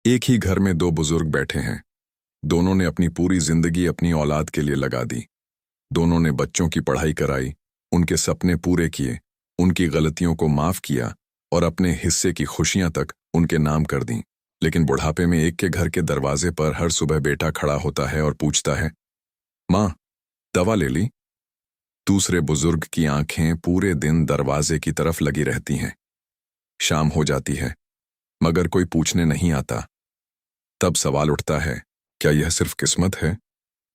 एक ही घर में दो बुजुर्ग बैठे हैं। दोनों ने अपनी पूरी जिंदगी अपनी औलाद के लिए लगा दी। दोनों ने बच्चों की पढ़ाई कराई, उनके सपने पूरे किए, उनकी गलतियों को माफ किया और अपने हिस्से की खुशियां तक उनके नाम कर दी। लेकिन बुढ़ापे में एक के घर के दरवाजे पर हर सुबह बेटा खड़ा होता है और पूछता है, माँ, दवा ले ली? दूसरे बुजुर्ग की आंखें पूरे दिन दरवाजे की तरफ लगी रहती हैं। शाम हो जाती है, मगर कोई पूछने नहीं आता। तब सवाल उठता है, क्या यह सिर्फ किस्मत है?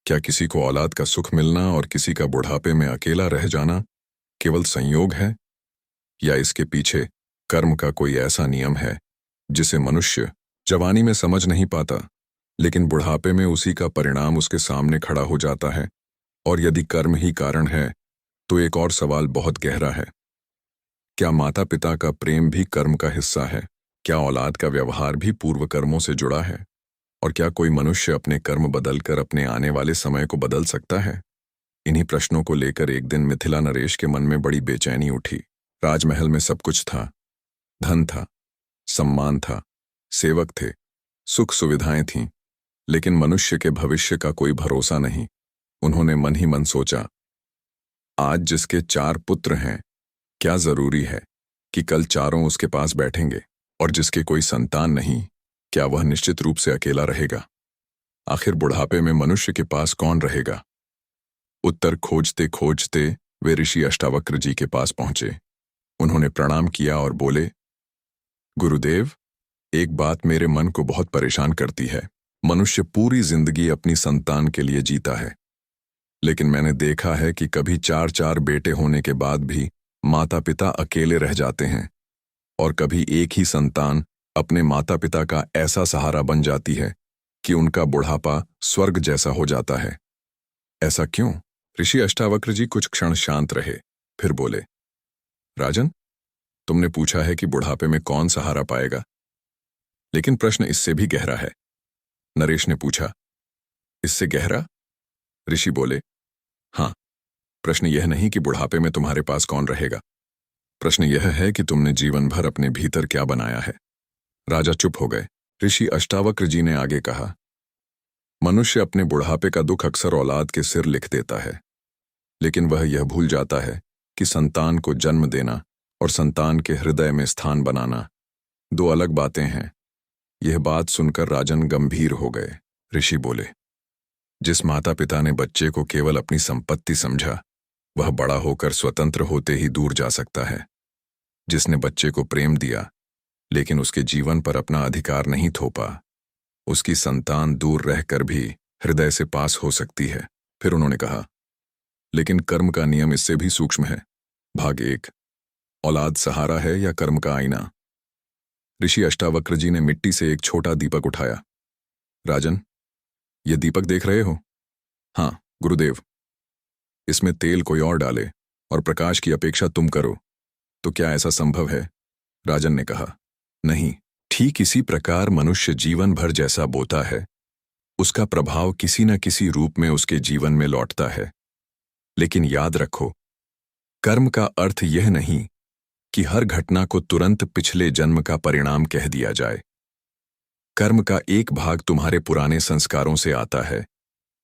क्या किसी को औलाद का सुख मिलना और किसी का बुढ़ापे में अकेला रह जाना केवल संयोग है? या इसके पीछे कर्म का कोई ऐसा नियम है जिसे मनुष्य जवानी में समझ नहीं पाता, लेकिन बुढ़ापे में उसी का परिणाम उसके सामने खड़ा हो जाता है? और यदि कर्म ही कारण है, तो एक और सवाल बहुत गहरा है। क्या माता पिता का प्रेम भी कर्म का हिस्सा है? क्या औलाद का व्यवहार भी पूर्व कर्मों से जुड़ा है? और क्या कोई मनुष्य अपने कर्म बदलकर अपने आने वाले समय को बदल सकता है? इन्हीं प्रश्नों को लेकर एक दिन मिथिला नरेश के मन में बड़ी बेचैनी उठी। राजमहल में सब कुछ था, धन था, सम्मान था, सेवक थे, सुख सुविधाएं थीं, लेकिन मनुष्य के भविष्य का कोई भरोसा नहीं। उन्होंने मन ही मन सोचा, आज जिसके 4 पुत्र हैं, क्या जरूरी है कि कल चारों उसके पास बैठेंगे? और जिसके कोई संतान नहीं, क्या वह निश्चित रूप से अकेला रहेगा? आखिर बुढ़ापे में मनुष्य के पास कौन रहेगा? उत्तर खोजते खोजते वे ऋषि अष्टावक्र जी के पास पहुंचे। उन्होंने प्रणाम किया और बोले, गुरुदेव, एक बात मेरे मन को बहुत परेशान करती है। मनुष्य पूरी जिंदगी अपनी संतान के लिए जीता है, लेकिन मैंने देखा है कि कभी 4-4 बेटे होने के बाद भी माता पिता अकेले रह जाते हैं, और कभी एक ही संतान अपने माता पिता का ऐसा सहारा बन जाती है कि उनका बुढ़ापा स्वर्ग जैसा हो जाता है। ऐसा क्यों? ऋषि अष्टावक्र जी कुछ क्षण शांत रहे, फिर बोले, राजन, तुमने पूछा है कि बुढ़ापे में कौन सहारा पाएगा, लेकिन प्रश्न इससे भी गहरा है। नरेश ने पूछा, इससे गहरा? ऋषि बोले, हाँ, प्रश्न यह नहीं कि बुढ़ापे में तुम्हारे पास कौन रहेगा। प्रश्न यह है कि तुमने जीवन भर अपने भीतर क्या बनाया है। राजा चुप हो गए। ऋषि अष्टावक्र जी ने आगे कहा, मनुष्य अपने बुढ़ापे का दुख अक्सर औलाद के सिर लिख देता है, लेकिन वह यह भूल जाता है कि संतान को जन्म देना और संतान के हृदय में स्थान बनाना 2 अलग बातें हैं। यह बात सुनकर राजन गंभीर हो गए। ऋषि बोले, जिस माता पिता ने बच्चे को केवल अपनी संपत्ति समझा, वह बड़ा होकर स्वतंत्र होते ही दूर जा सकता है। जिसने बच्चे को प्रेम दिया, लेकिन उसके जीवन पर अपना अधिकार नहीं थोपा, उसकी संतान दूर रहकर भी हृदय से पास हो सकती है। फिर उन्होंने कहा, लेकिन कर्म का नियम इससे भी सूक्ष्म है। भाग 1, औलाद सहारा है या कर्म का आईना? ऋषि अष्टावक्र जी ने मिट्टी से एक छोटा दीपक उठाया। राजन, ये दीपक देख रहे हो? हाँ गुरुदेव। इसमें तेल कोई और डाले और प्रकाश की अपेक्षा तुम करो, तो क्या ऐसा संभव है? राजन ने कहा, नहीं। ठीक इसी प्रकार मनुष्य जीवन भर जैसा बोता है, उसका प्रभाव किसी न किसी रूप में उसके जीवन में लौटता है। लेकिन याद रखो, कर्म का अर्थ यह नहीं कि हर घटना को तुरंत पिछले जन्म का परिणाम कह दिया जाए। कर्म का एक भाग तुम्हारे पुराने संस्कारों से आता है,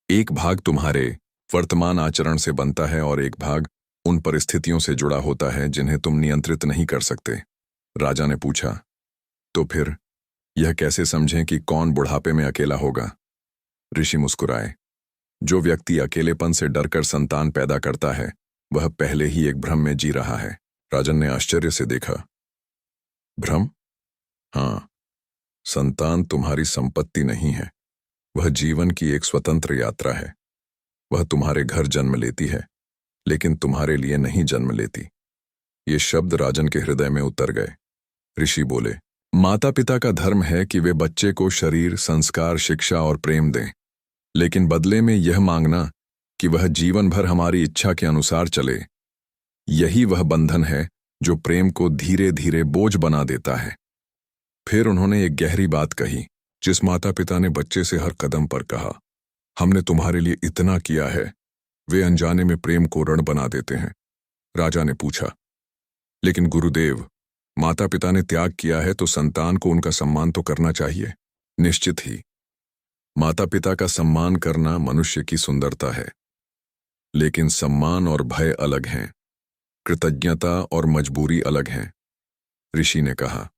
एक भाग तुम्हारे वर्तमान आचरण से बनता है, और एक भाग उन परिस्थितियों से जुड़ा होता है जिन्हें तुम नियंत्रित नहीं कर सकते। राजा ने पूछा, तो फिर यह कैसे समझें कि कौन बुढ़ापे में अकेला होगा? ऋषि मुस्कुराए, जो व्यक्ति अकेलेपन से डरकर संतान पैदा करता है, वह पहले ही एक भ्रम में जी रहा है। राजन ने आश्चर्य से देखा, भ्रम? हाँ, संतान तुम्हारी संपत्ति नहीं है, वह जीवन की एक स्वतंत्र यात्रा है। वह तुम्हारे घर जन्म लेती है, लेकिन तुम्हारे लिए नहीं जन्म लेती। ये शब्द राजन के हृदय में उतर गए। ऋषि बोले, माता पिता का धर्म है कि वे बच्चे को शरीर, संस्कार, शिक्षा और प्रेम दें, लेकिन बदले में यह मांगना कि वह जीवन भर हमारी इच्छा के अनुसार चले, यही वह बंधन है जो प्रेम को धीरे धीरे बोझ बना देता है। फिर उन्होंने एक गहरी बात कही, जिस माता पिता ने बच्चे से हर कदम पर कहा, हमने तुम्हारे लिए इतना किया है, वे अनजाने में प्रेम को ऋण बना देते हैं। राजा ने पूछा, लेकिन गुरुदेव, माता पिता ने त्याग किया है तो संतान को उनका सम्मान तो करना चाहिए। निश्चित ही माता पिता का सम्मान करना मनुष्य की सुंदरता है, लेकिन सम्मान और भय अलग हैं, कृतज्ञता और मजबूरी अलग हैं। ऋषि ने कहा,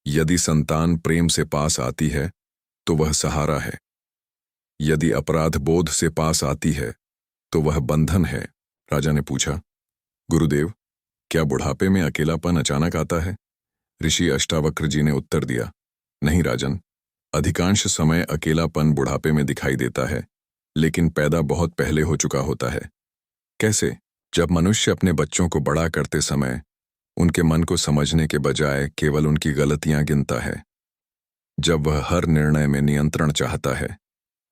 यदि संतान प्रेम से पास आती है तो वह सहारा है, यदि अपराध बोध से पास आती है तो वह बंधन है। राजा ने पूछा, गुरुदेव, क्या बुढ़ापे में अकेलापन अचानक आता है? ऋषि अष्टावक्र जी ने उत्तर दिया, नहीं राजन, अधिकांश समय अकेलापन बुढ़ापे में दिखाई देता है, लेकिन पैदा बहुत पहले हो चुका होता है। कैसे? जब मनुष्य अपने बच्चों को बड़ा करते समय उनके मन को समझने के बजाय केवल उनकी गलतियां गिनता है, जब वह हर निर्णय में नियंत्रण चाहता है,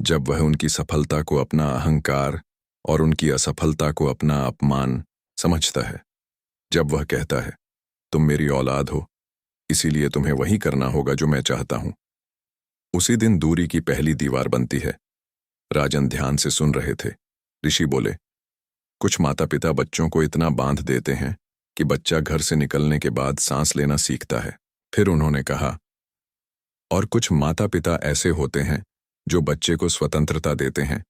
जब वह उनकी सफलता को अपना अहंकार और उनकी असफलता को अपना अपमान समझता है, जब वह कहता है, तुम मेरी औलाद हो, इसीलिए तुम्हें वही करना होगा जो मैं चाहता हूं, उसी दिन दूरी की पहली दीवार बनती है। राजन ध्यान से सुन रहे थे। ऋषि बोले, कुछ माता पिता बच्चों को इतना बांध देते हैं कि बच्चा घर से निकलने के बाद सांस लेना सीखता है। फिर उन्होंने कहा, और कुछ माता पिता ऐसे होते हैं जो बच्चे को स्वतंत्रता देते हैं,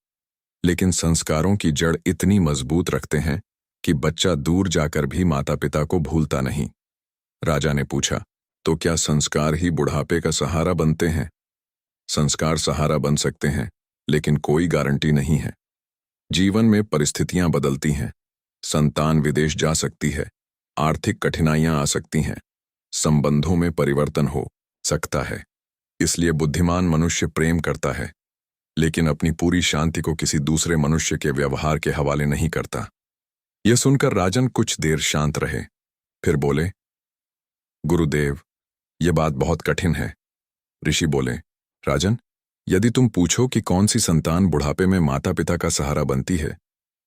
लेकिन संस्कारों की जड़ इतनी मजबूत रखते हैं कि बच्चा दूर जाकर भी माता पिता को भूलता नहीं। राजा ने पूछा, तो क्या संस्कार ही बुढ़ापे का सहारा बनते हैं? संस्कार सहारा बन सकते हैं, लेकिन कोई गारंटी नहीं है। जीवन में परिस्थितियां बदलती हैं, संतान विदेश जा सकती है, आर्थिक कठिनाइयां आ सकती हैं, संबंधों में परिवर्तन हो सकता है। इसलिए बुद्धिमान मनुष्य प्रेम करता है, लेकिन अपनी पूरी शांति को किसी दूसरे मनुष्य के व्यवहार के हवाले नहीं करता। यह सुनकर राजन कुछ देर शांत रहे, फिर बोले, गुरुदेव, यह बात बहुत कठिन है। ऋषि बोले, राजन, यदि तुम पूछो कि कौन सी संतान बुढ़ापे में माता पिता का सहारा बनती है,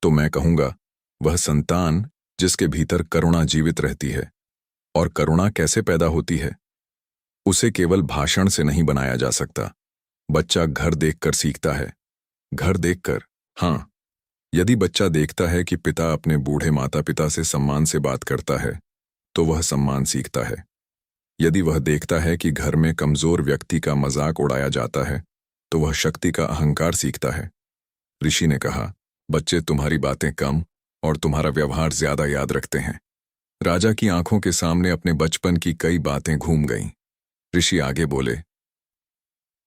तो मैं कहूंगा, वह संतान जिसके भीतर करुणा जीवित रहती है। और करुणा कैसे पैदा होती है? उसे केवल भाषण से नहीं बनाया जा सकता। बच्चा घर देखकर सीखता है। घर देखकर, हाँ, यदि बच्चा देखता है कि पिता अपने बूढ़े माता पिता से सम्मान से बात करता है, तो वह सम्मान सीखता है। यदि वह देखता है कि घर में कमजोर व्यक्ति का मजाक उड़ाया जाता है, तो वह शक्ति का अहंकार सीखता है। ऋषि ने कहा, बच्चे तुम्हारी बातें कम और तुम्हारा व्यवहार ज्यादा याद रखते हैं। राजा की आंखों के सामने अपने बचपन की कई बातें घूम गईं। ऋषि आगे बोले,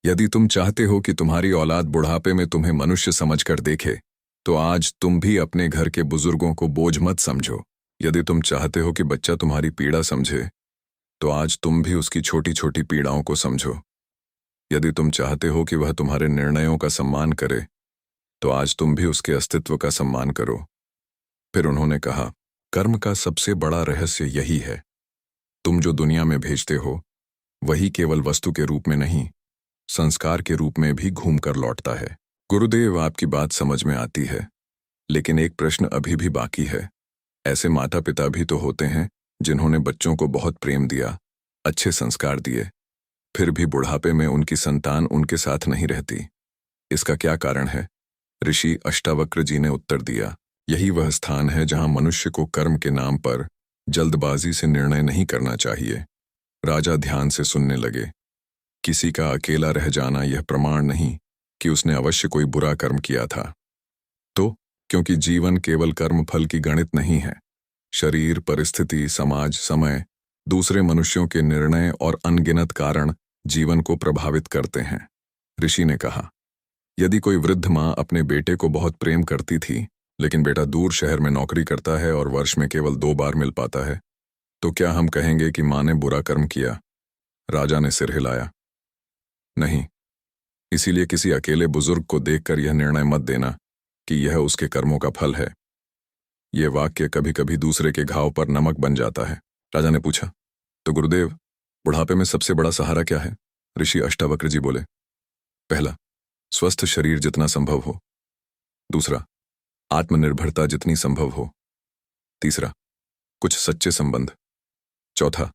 यदि तुम चाहते हो कि तुम्हारी औलाद बुढ़ापे में तुम्हें मनुष्य समझकर देखे, तो आज तुम भी अपने घर के बुजुर्गों को बोझ मत समझो। यदि तुम चाहते हो कि बच्चा तुम्हारी पीड़ा समझे, तो आज तुम भी उसकी छोटी छोटी पीड़ाओं को समझो। यदि तुम चाहते हो कि वह तुम्हारे निर्णयों का सम्मान करे, तो आज तुम भी उसके अस्तित्व का सम्मान करो। फिर उन्होंने कहा, कर्म का सबसे बड़ा रहस्य यही है, तुम जो दुनिया में भेजते हो, वही केवल वस्तु के रूप में नहीं, संस्कार के रूप में भी घूम कर लौटता है। गुरुदेव, आपकी बात समझ में आती है, लेकिन एक प्रश्न अभी भी बाकी है। ऐसे माता पिता भी तो होते हैं जिन्होंने बच्चों को बहुत प्रेम दिया, अच्छे संस्कार दिए, फिर भी बुढ़ापे में उनकी संतान उनके साथ नहीं रहती। इसका क्या कारण है? ऋषि अष्टावक्र जी ने उत्तर दिया, यही वह स्थान है जहां मनुष्य को कर्म के नाम पर जल्दबाजी से निर्णय नहीं करना चाहिए। राजा ध्यान से सुनने लगे। किसी का अकेला रह जाना यह प्रमाण नहीं कि उसने अवश्य कोई बुरा कर्म किया था। तो क्योंकि जीवन केवल कर्म फल की गणित नहीं है, शरीर, परिस्थिति, समाज, समय, दूसरे मनुष्यों के निर्णय और अनगिनत कारण जीवन को प्रभावित करते हैं। ऋषि ने कहा, यदि कोई वृद्ध माँ अपने बेटे को बहुत प्रेम करती थी, लेकिन बेटा दूर शहर में नौकरी करता है और वर्ष में केवल 2 बार मिल पाता है, तो क्या हम कहेंगे कि माँ ने बुरा कर्म किया? राजा ने सिर हिलाया, नहीं। इसीलिए किसी अकेले बुजुर्ग को देखकर यह निर्णय मत देना कि यह उसके कर्मों का फल है। यह वाक्य कभी कभी दूसरे के घाव पर नमक बन जाता है। राजा ने पूछा, तो गुरुदेव, बुढ़ापे में सबसे बड़ा सहारा क्या है? ऋषि अष्टावक्र जी बोले, पहला, स्वस्थ शरीर जितना संभव हो। दूसरा, आत्मनिर्भरता जितनी संभव हो। तीसरा, कुछ सच्चे संबंध। चौथा,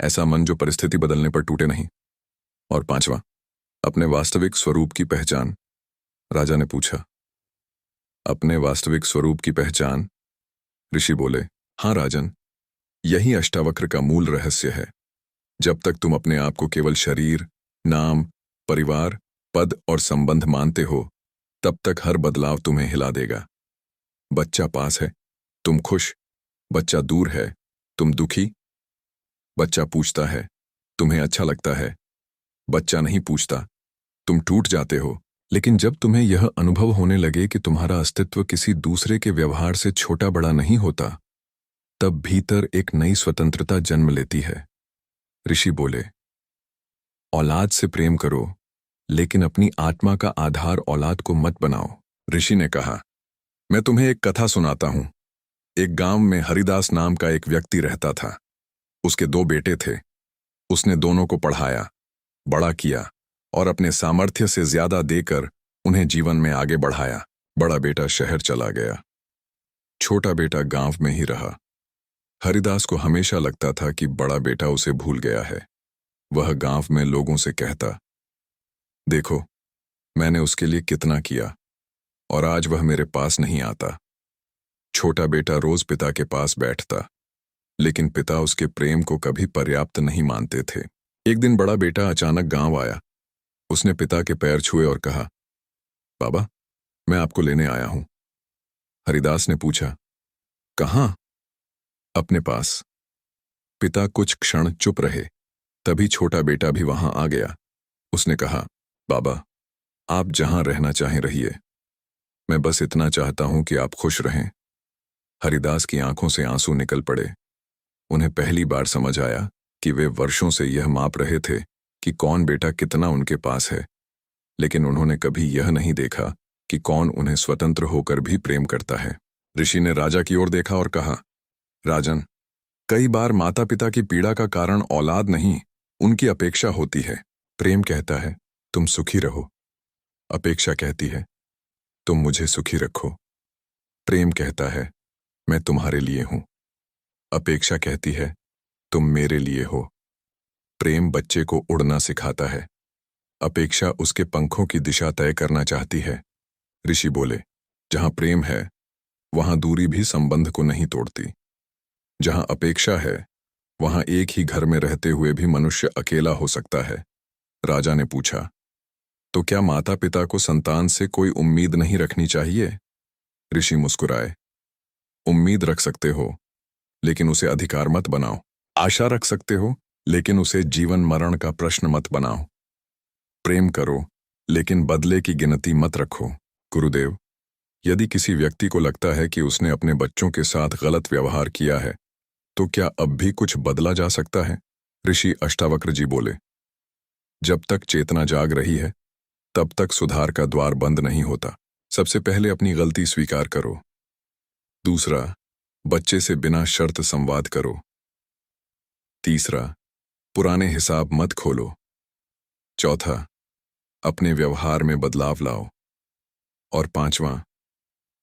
ऐसा मन जो परिस्थिति बदलने पर टूटे नहीं। और पांचवा, अपने वास्तविक स्वरूप की पहचान। राजा ने पूछा, अपने वास्तविक स्वरूप की पहचान? ऋषि बोले, हाँ राजन, यही अष्टावक्र का मूल रहस्य है। जब तक तुम अपने आप को केवल शरीर, नाम, परिवार, पद और संबंध मानते हो, तब तक हर बदलाव तुम्हें हिला देगा। बच्चा पास है, तुम खुश। बच्चा दूर है, तुम दुखी। बच्चा पूछता है, तुम्हें अच्छा लगता है। बच्चा नहीं पूछता, तुम टूट जाते हो। लेकिन जब तुम्हें यह अनुभव होने लगे कि तुम्हारा अस्तित्व किसी दूसरे के व्यवहार से छोटा बड़ा नहीं होता, तब भीतर एक नई स्वतंत्रता जन्म लेती है। ऋषि बोले, औलाद से प्रेम करो, लेकिन अपनी आत्मा का आधार औलाद को मत बनाओ। ऋषि ने कहा, मैं तुम्हें एक कथा सुनाता हूं। एक गांव में हरिदास नाम का एक व्यक्ति रहता था। उसके दो बेटे थे। उसने दोनों को पढ़ाया, बड़ा किया और अपने सामर्थ्य से ज्यादा देकर उन्हें जीवन में आगे बढ़ाया। बड़ा बेटा शहर चला गया, छोटा बेटा गांव में ही रहा। हरिदास को हमेशा लगता था कि बड़ा बेटा उसे भूल गया है। वह गांव में लोगों से कहता, देखो, मैंने उसके लिए कितना किया और आज वह मेरे पास नहीं आता। छोटा बेटा रोज पिता के पास बैठता, लेकिन पिता उसके प्रेम को कभी पर्याप्त नहीं मानते थे। एक दिन बड़ा बेटा अचानक गांव आया। उसने पिता के पैर छुए और कहा, बाबा, मैं आपको लेने आया हूं। हरिदास ने पूछा, कहां? अपने पास। पिता कुछ क्षण चुप रहे, तभी छोटा बेटा भी वहां आ गया। उसने कहा, बाबा, आप जहां रहना चाहें रहिए। मैं बस इतना चाहता हूं कि आप खुश रहें। हरिदास की आंखों से आंसू निकल पड़े। उन्हें पहली बार समझ आया कि वे वर्षों से यह माप रहे थे कि कौन बेटा कितना उनके पास है, लेकिन उन्होंने कभी यह नहीं देखा कि कौन उन्हें स्वतंत्र होकर भी प्रेम करता है। ऋषि ने राजा की ओर देखा और कहा, राजन, कई बार माता पिता की पीड़ा का कारण औलाद नहीं, उनकी अपेक्षा होती है। प्रेम कहता है, तुम सुखी रहो। अपेक्षा कहती है, तुम मुझे सुखी रखो। प्रेम कहता है, मैं तुम्हारे लिए हूं। अपेक्षा कहती है, तुम मेरे लिए हो। प्रेम बच्चे को उड़ना सिखाता है, अपेक्षा उसके पंखों की दिशा तय करना चाहती है। ऋषि बोले, जहां प्रेम है, वहां दूरी भी संबंध को नहीं तोड़ती। जहां अपेक्षा है, वहां एक ही घर में रहते हुए भी मनुष्य अकेला हो सकता है। राजा ने पूछा, तो क्या माता पिता को संतान से कोई उम्मीद नहीं रखनी चाहिए? ऋषि मुस्कुराए, उम्मीद रख सकते हो, लेकिन उसे अधिकार मत बनाओ। आशा रख सकते हो, लेकिन उसे जीवन मरण का प्रश्न मत बनाओ। प्रेम करो, लेकिन बदले की गिनती मत रखो। गुरुदेव, यदि किसी व्यक्ति को लगता है कि उसने अपने बच्चों के साथ गलत व्यवहार किया है, तो क्या अब भी कुछ बदला जा सकता है? ऋषि अष्टावक्र जी बोले, जब तक चेतना जाग रही है, तब तक सुधार का द्वार बंद नहीं होता। सबसे पहले अपनी गलती स्वीकार करो। दूसरा, बच्चे से बिना शर्त संवाद करो। तीसरा, पुराने हिसाब मत खोलो। चौथा, अपने व्यवहार में बदलाव लाओ। और पांचवां,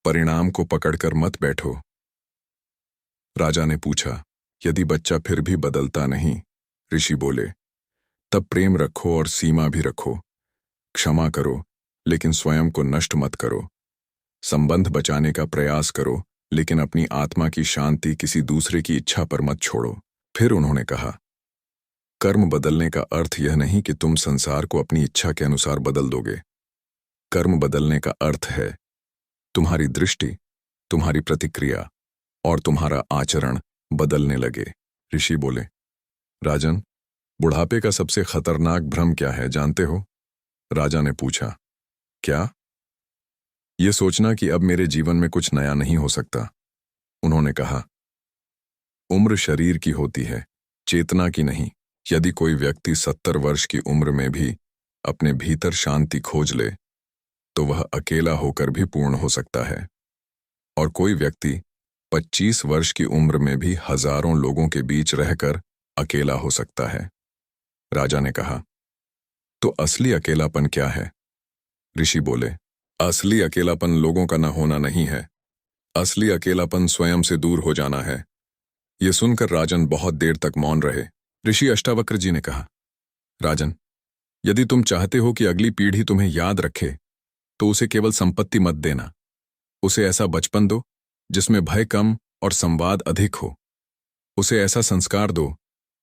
परिणाम को पकड़कर मत बैठो। राजा ने पूछा, यदि बच्चा फिर भी बदलता नहीं, ऋषि बोले, तब प्रेम रखो और सीमा भी रखो। क्षमा करो, लेकिन स्वयं को नष्ट मत करो। संबंध बचाने का प्रयास करो, लेकिन अपनी आत्मा की शांति किसी दूसरे की इच्छा पर मत छोड़ो। फिर उन्होंने कहा, कर्म बदलने का अर्थ यह नहीं कि तुम संसार को अपनी इच्छा के अनुसार बदल दोगे। कर्म बदलने का अर्थ है तुम्हारी दृष्टि, तुम्हारी प्रतिक्रिया और तुम्हारा आचरण बदलने लगे। ऋषि बोले, राजन, बुढ़ापे का सबसे खतरनाक भ्रम क्या है जानते हो? राजा ने पूछा, क्या? यह सोचना कि अब मेरे जीवन में कुछ नया नहीं हो सकता। उन्होंने कहा, उम्र शरीर की होती है, चेतना की नहीं। यदि कोई व्यक्ति 70 वर्ष की उम्र में भी अपने भीतर शांति खोज ले, तो वह अकेला होकर भी पूर्ण हो सकता है। और कोई व्यक्ति 25 वर्ष की उम्र में भी हजारों लोगों के बीच रहकर अकेला हो सकता है। राजा ने कहा, तो असली अकेलापन क्या है? ऋषि बोले, असली अकेलापन लोगों का न होना नहीं है। असली अकेलापन स्वयं से दूर हो जाना है। यह सुनकर राजन बहुत देर तक मौन रहे। ऋषि अष्टावक्र जी ने कहा, राजन, यदि तुम चाहते हो कि अगली पीढ़ी तुम्हें याद रखे, तो उसे केवल संपत्ति मत देना। उसे ऐसा बचपन दो जिसमें भय कम और संवाद अधिक हो। उसे ऐसा संस्कार दो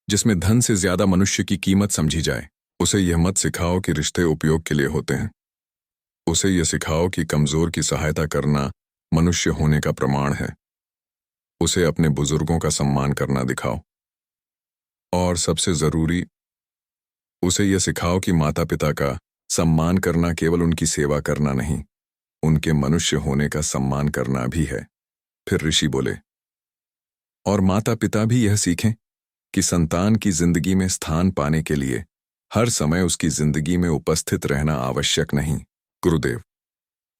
जिसमें धन से ज्यादा मनुष्य की कीमत समझी जाए। उसे यह मत सिखाओ कि रिश्ते उपयोग के लिए होते हैं। उसे यह सिखाओ कि कमजोर की सहायता करना मनुष्य होने का प्रमाण है। उसे अपने बुजुर्गों का सम्मान करना दिखाओ। और सबसे जरूरी, उसे यह सिखाओ कि माता पिता का सम्मान करना केवल उनकी सेवा करना नहीं, उनके मनुष्य होने का सम्मान करना भी है। फिर ऋषि बोले, और माता पिता भी यह सीखें कि संतान की जिंदगी में स्थान पाने के लिए हर समय उसकी जिंदगी में उपस्थित रहना आवश्यक नहीं। गुरुदेव,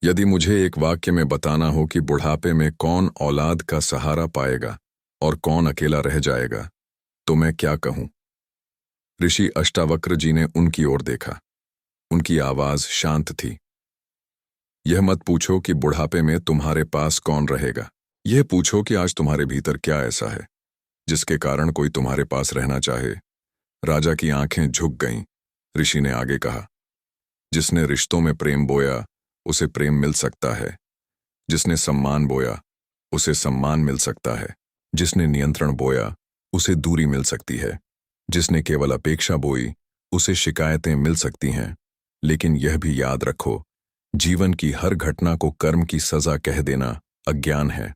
यदि मुझे एक वाक्य में बताना हो कि बुढ़ापे में कौन औलाद का सहारा पाएगा और कौन अकेला रह जाएगा, तो मैं क्या कहूं? ऋषि अष्टावक्र जी ने उनकी ओर देखा। उनकी आवाज शांत थी। यह मत पूछो कि बुढ़ापे में तुम्हारे पास कौन रहेगा, यह पूछो कि आज तुम्हारे भीतर क्या ऐसा है जिसके कारण कोई तुम्हारे पास रहना चाहे। राजा की आंखें झुक गईं। ऋषि ने आगे कहा, जिसने रिश्तों में प्रेम बोया उसे प्रेम मिल सकता है, जिसने सम्मान बोया उसे सम्मान मिल सकता है, जिसने नियंत्रण बोया उसे दूरी मिल सकती है, जिसने केवल अपेक्षा बोई उसे शिकायतें मिल सकती हैं। लेकिन यह भी याद रखो, जीवन की हर घटना को कर्म की सजा कह देना अज्ञान है।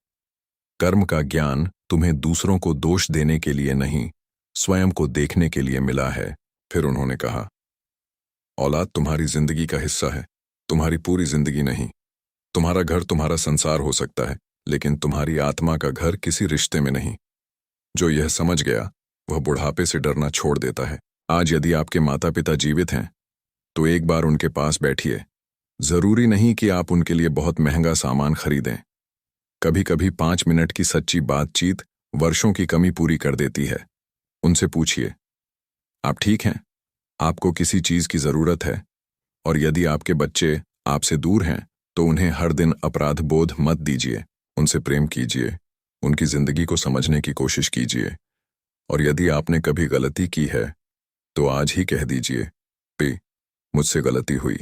कर्म का ज्ञान तुम्हें दूसरों को दोष देने के लिए नहीं, स्वयं को देखने के लिए मिला है। फिर उन्होंने कहा, औलाद तुम्हारी जिंदगी का हिस्सा है, तुम्हारी पूरी जिंदगी नहीं। तुम्हारा घर तुम्हारा संसार हो सकता है, लेकिन तुम्हारी आत्मा का घर किसी रिश्ते में नहीं। जो यह समझ गया वह बुढ़ापे से डरना छोड़ देता है। आज यदि आपके माता पिता जीवित हैं तो एक बार उनके पास बैठिए। जरूरी नहीं कि आप उनके लिए बहुत महंगा सामान खरीदें। कभी कभी 5 मिनट की सच्ची बातचीत वर्षों की कमी पूरी कर देती है। उनसे पूछिए, आप ठीक हैं? आपको किसी चीज की जरूरत है? और यदि आपके बच्चे आपसे दूर हैं तो उन्हें हर दिन अपराध बोध मत दीजिए। उनसे प्रेम कीजिए, उनकी जिंदगी को समझने की कोशिश कीजिए। और यदि आपने कभी गलती की है तो आज ही कह दीजिए, पे मुझसे गलती हुई।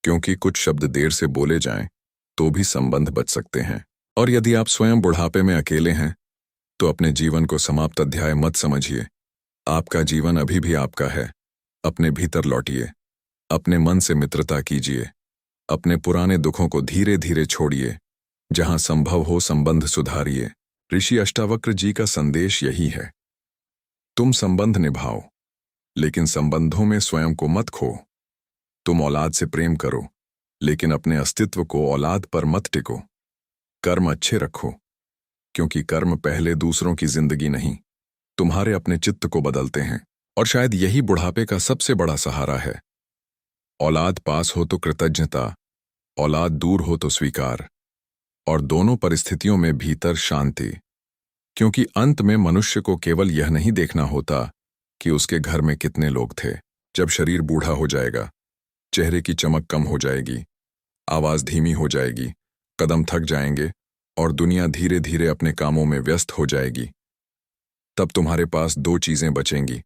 क्योंकि कुछ शब्द देर से बोले जाएं तो भी संबंध बच सकते हैं। और यदि आप स्वयं बुढ़ापे में अकेले हैं तो अपने जीवन को समाप्त अध्याय मत समझिए। आपका जीवन अभी भी आपका है। अपने भीतर लौटिए, अपने मन से मित्रता कीजिए, अपने पुराने दुखों को धीरे धीरे छोड़िए। जहां संभव हो संबंध सुधारिए। ऋषि अष्टावक्र जी का संदेश यही है, तुम संबंध निभाओ लेकिन संबंधों में स्वयं को मत खो। तुम औलाद से प्रेम करो लेकिन अपने अस्तित्व को औलाद पर मत टिको। कर्म अच्छे रखो, क्योंकि कर्म पहले दूसरों की जिंदगी नहीं, तुम्हारे अपने चित्त को बदलते हैं। और शायद यही बुढ़ापे का सबसे बड़ा सहारा है। औलाद पास हो तो कृतज्ञता, औलाद दूर हो तो स्वीकार, और दोनों परिस्थितियों में भीतर शांति। क्योंकि अंत में मनुष्य को केवल यह नहीं देखना होता कि उसके घर में कितने लोग थे। जब शरीर बूढ़ा हो जाएगा, चेहरे की चमक कम हो जाएगी, आवाज धीमी हो जाएगी, कदम थक जाएंगे और दुनिया धीरे धीरे अपने कामों में व्यस्त हो जाएगी, तब तुम्हारे पास 2 चीजें बचेंगी,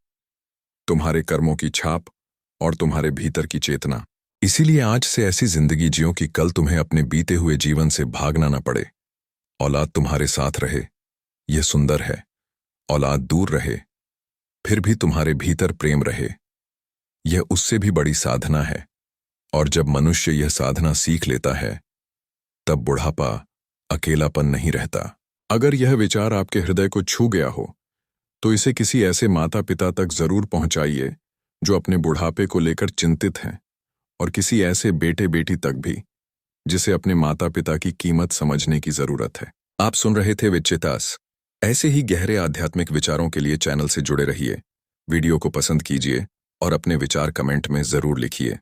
तुम्हारे कर्मों की छाप और तुम्हारे भीतर की चेतना। इसीलिए आज से ऐसी जिंदगी जियो कि कल तुम्हें अपने बीते हुए जीवन से भागना न पड़े। औलाद तुम्हारे साथ रहे, यह सुंदर है। औलाद दूर रहे, फिर भी तुम्हारे भीतर प्रेम रहे, यह उससे भी बड़ी साधना है। और जब मनुष्य यह साधना सीख लेता है, तब बुढ़ापा अकेलापन नहीं रहता। अगर यह विचार आपके हृदय को छू गया हो, तो इसे किसी ऐसे माता पिता तक जरूर पहुंचाइए जो अपने बुढ़ापे को लेकर चिंतित हैं, और किसी ऐसे बेटे बेटी तक भी जिसे अपने माता पिता की कीमत समझने की जरूरत है। आप सुन रहे थे विचितास। ऐसे ही गहरे आध्यात्मिक विचारों के लिए चैनल से जुड़े रहिए। वीडियो को पसंद कीजिए और अपने विचार कमेंट में जरूर लिखिए।